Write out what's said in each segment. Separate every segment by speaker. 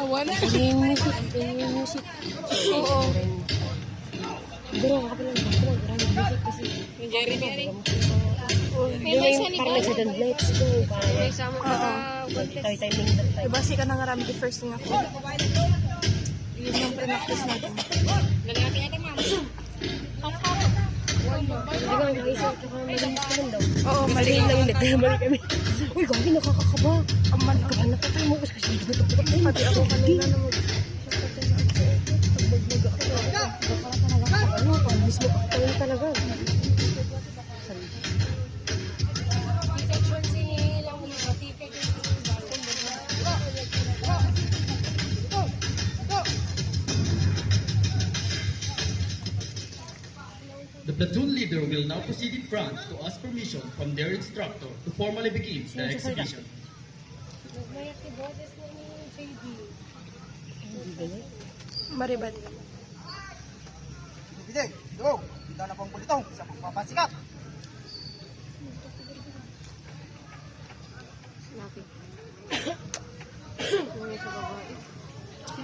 Speaker 1: Wala.
Speaker 2: Ang music.
Speaker 1: Oo.
Speaker 2: Bro, ako lang. Maraming music kasi.
Speaker 1: Yung Jerry Mary.
Speaker 2: Yun na yung parang nagsadan. Let's go.
Speaker 1: May sama
Speaker 2: Parang timing that time.
Speaker 3: Diba si ka na nga rami the first thing ako. Yun yung pre-practice natin.
Speaker 1: Lalaki ata, ma'am.
Speaker 2: Di ba, nag-isa ka malinis ka lang daw.
Speaker 3: Oo, mali.
Speaker 2: Malinis lang yung nagkamali kami. Uy, gagi, nakakakaba.
Speaker 3: Ang man ako.
Speaker 2: Kahan na pa tayo mo kasi tutok-tutok tayo.
Speaker 3: Pati ako kanina na
Speaker 2: Ano, pang mismo ka tayo talaga.
Speaker 4: The platoon leader will now proceed in front to ask permission from their instructor to formally begin the exhibition.
Speaker 3: maribad.
Speaker 5: Bide, do, kita na pong pulitong sa pagpapasikat.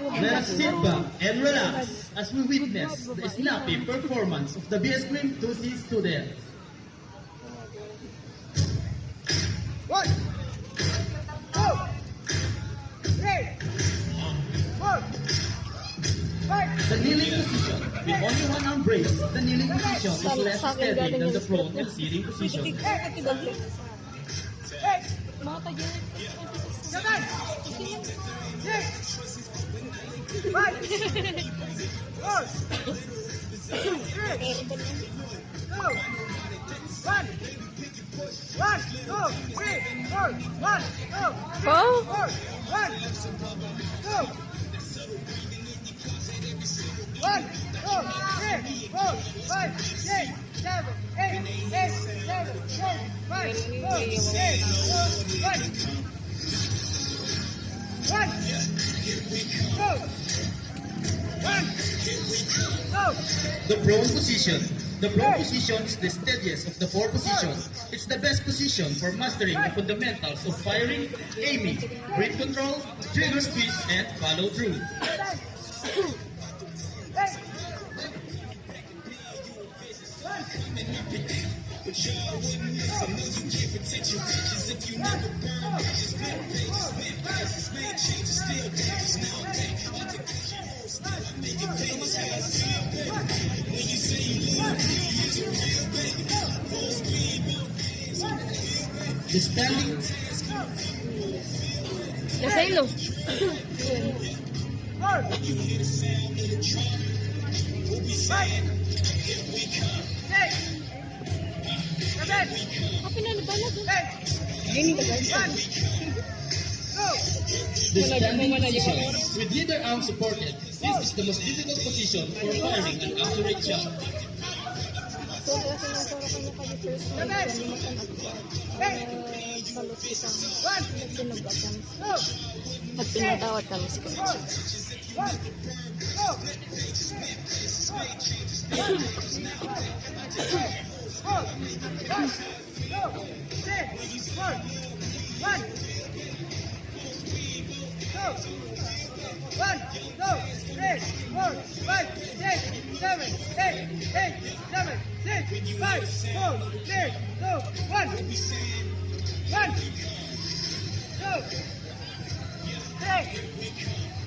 Speaker 4: Let us sit back and relax as we witness the snappy performance of the BS Green 2C students.
Speaker 5: One, two, three, four, five.
Speaker 4: The kneeling position, with only one arm raised, the kneeling position is less steady than the prone and sitting position.
Speaker 5: Seven, six, five, four, three, two, one. One, two, three, four, one, two,
Speaker 3: Oh!
Speaker 5: four, one, two, one, two, three, four, five, six, seven, eight, seven, eight, five, four, eight, one, two.
Speaker 4: The prone position. The prone position is the steadiest of the four positions. It's the best position for mastering the fundamentals of firing, aiming, grip control, trigger squeeze, and follow through. The standing
Speaker 2: Nasa ilo.
Speaker 4: The standing position, with either arm supported, this is the most difficult position for firing an accurate shot.
Speaker 2: At pinatawad kami si Kuya.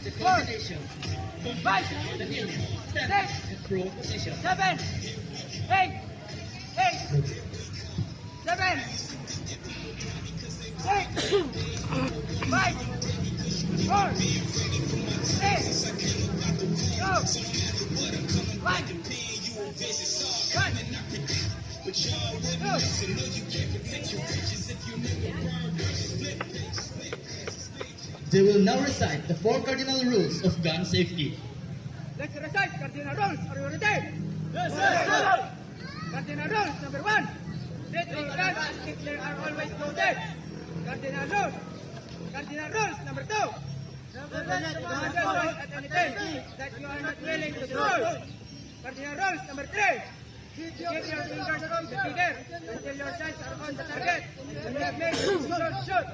Speaker 4: The coordination, the kneeling, stand, and prone position.
Speaker 5: Seven, eight, seven, six, five, four, three, two, one,
Speaker 4: They will now recite the four cardinal rules of gun safety.
Speaker 5: Let's recite cardinal rules. Are you ready? Yes, sir. Cardinal rules number one. Deadly guns and stickler are always loaded. Cardinal rules. Cardinal rules number two. Do not point at anything that you are not willing to do. Cardinal rules number three. Keep your fingers on the trigger until your sights are on the target. When you have made your shoot.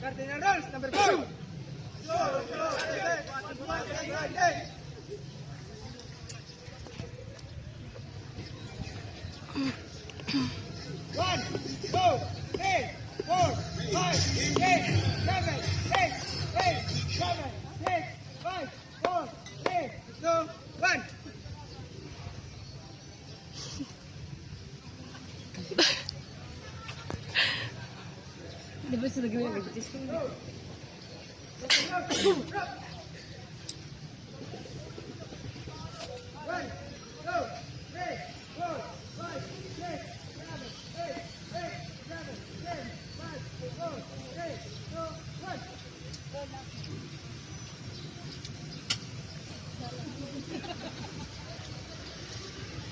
Speaker 5: Cardinal rules number four.
Speaker 2: Sa lagay mo, nagtitis ko.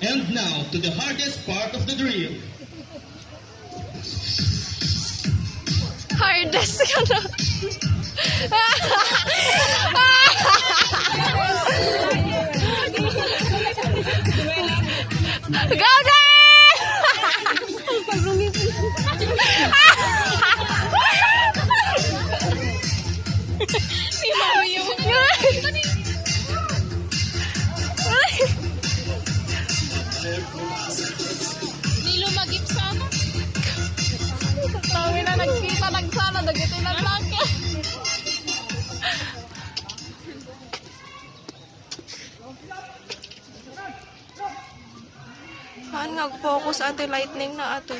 Speaker 4: And now to the hardest part of the drill.
Speaker 3: Hardest ka na. Go, Si Mario. Nilo magip sana. Tawi na nagkita nagsana dagiti na lang. Han nag-focus ate lightning na ato.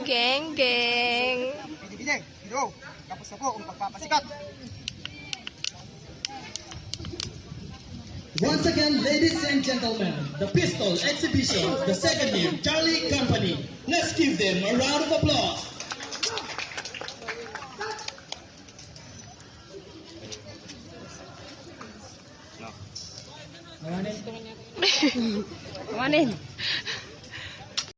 Speaker 3: Geng, geng.
Speaker 5: Bide-bide, hero. Tapos na po ang pagpapasikat.
Speaker 4: Once again, ladies and gentlemen, the pistol exhibition, the second year Charlie Company. Let's give them a round of applause.
Speaker 2: Kawanin.